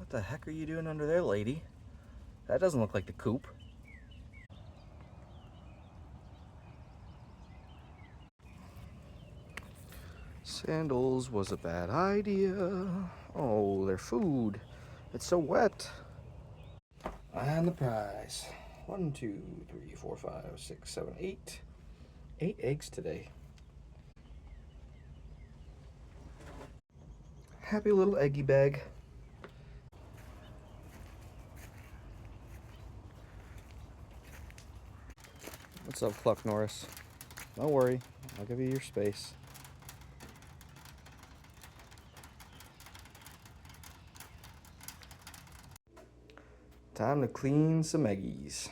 What the heck are you doing under there, lady? That doesn't look like the coop. Sandals was a bad idea. Oh, they're food. It's so wet. And the prize. 1, 2, 3, 4, 5, 6, 7, 8. 8 eggs today. Happy little eggy bag. What's up, Cluck Norris? Don't worry, I'll give you your space. Time to clean some eggies.